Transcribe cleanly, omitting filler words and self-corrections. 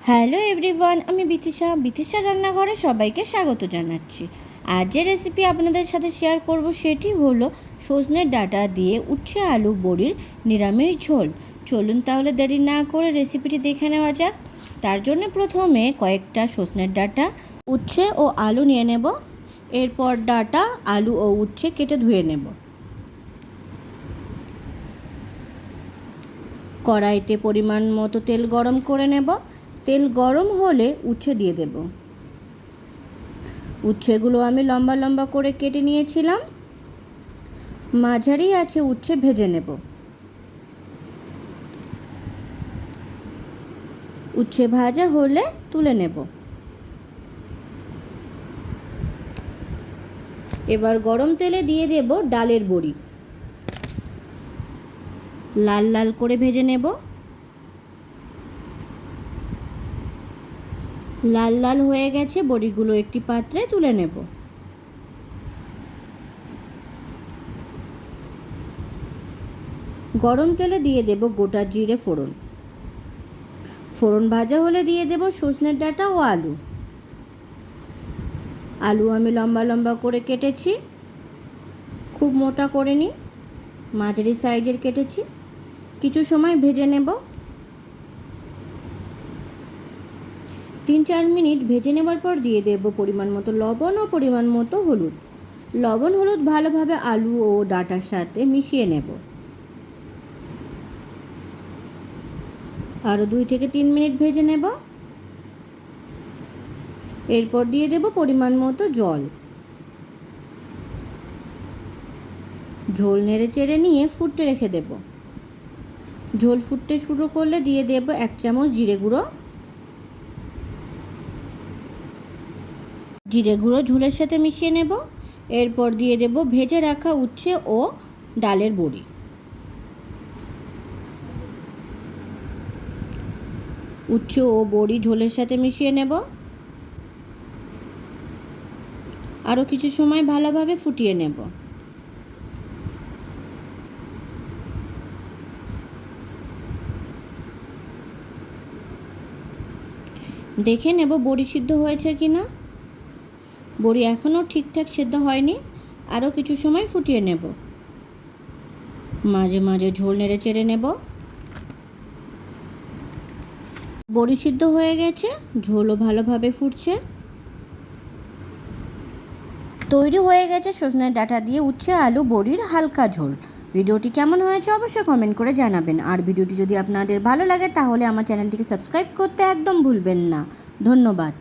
Hello everyone, আমি বিথিশা রান্নাঘরে সবাইকে স্বাগত জানাচ্ছি। আজ যে রেসিপি আপনাদের সাথে শেয়ার করব সেটি হলো সজনের ডাঁটা দিয়ে উচ্ছে আলু বড়ির নিরামিষ ঝোল। চলুন তাহলে দেরি না করে রেসিপিটি দেখে নেওয়া যাক। তার জন্য প্রথমে কয়েকটা সজনের ডাঁটা, উচ্ছে ও আলু নিয়ে নেব। এরপর ডাঁটা, আলু ও উচ্ছে কেটে ধুয়ে নেব। কড়াইতে পরিমাণ মতো তেল গরম করে নেব। তেল গরম হলে উচ্ছে দিয়ে দেব। উচ্ছেগুলো আমি লম্বা লম্বা করে কেটে নিয়েছিলাম। মাঝারি আছে উচ্ছে ভেজে নেব। উচ্ছে ভাজা হলে তুলে নেব। এবার গরম তেলে দিয়ে দেব ডালের বড়ি। লাল লাল করে ভেজে নেব। লাল লাল হয়ে গেছে, বড়িগুলো একটি পাত্রে তুলে নেব। গরম তেলে দিয়ে দেব গোটা জিরে ফোড়ন। ফোড়ন ভাজা হলে দিয়ে দেব সজনের ডাঁটা ও আলু। আলু আমি লম্বা লম্বা করে কেটেছি, খুব মোটা করে নিই, মাঝারি সাইজের কেটেছি। কিছু সময় ভেজে নেব। 3-4 মিনিট ভেজে নেবার পর দিয়ে দেব পরিমাণ মতো লবণ ও পরিমাণ মতো হলুদ। লবণ হলুদ ভালোভাবে আলু ও ডাঁটার সাথে মিশিয়ে নেব। আরও 2-3 মিনিট ভেজে নেব। এরপর দিয়ে দেব পরিমাণ মতো জল। ঝোল নেড়ে চেড়ে নিয়ে ফুটতে রেখে দেব। ঝোল ফুটতে শুরু করলে দিয়ে দেব 1 চামচ জিরে গুঁড়ো। জিরে গুঁড়ো ঝোলের সাথে মিশিয়ে নেব। এরপর দিয়ে দেব ভেজে রাখা উচ্ছে ও ডালের বড়ি। উচ্ছে ও বড়ি ঝোলের সাথে মিশিয়ে নেব। আরও কিছু সময় ভালোভাবে ফুটিয়ে নেব। দেখে নেব বড়ি সিদ্ধ হয়েছে কি না। বড়ি এখনও ঠিকঠাক সিদ্ধ হয়নি, আরও কিছু সময় ফুটিয়ে নেব। মাঝে মাঝে ঝোল নেড়ে চেড়ে নেব। বড়ি সিদ্ধ হয়ে গেছে, ঝোলও ভালোভাবে ফুটছে। তৈরি হয়ে গেছে সজনের ডাঁটা দিয়ে উচ্ছে আলু বড়ির হালকা ঝোল। ভিডিওটি কেমন হয়েছে অবশ্যই কমেন্ট করে জানাবেন। আর ভিডিওটি যদি আপনাদের ভালো লাগে তাহলে আমার চ্যানেলটিকে সাবস্ক্রাইব করতে একদম ভুলবেন না। ধন্যবাদ।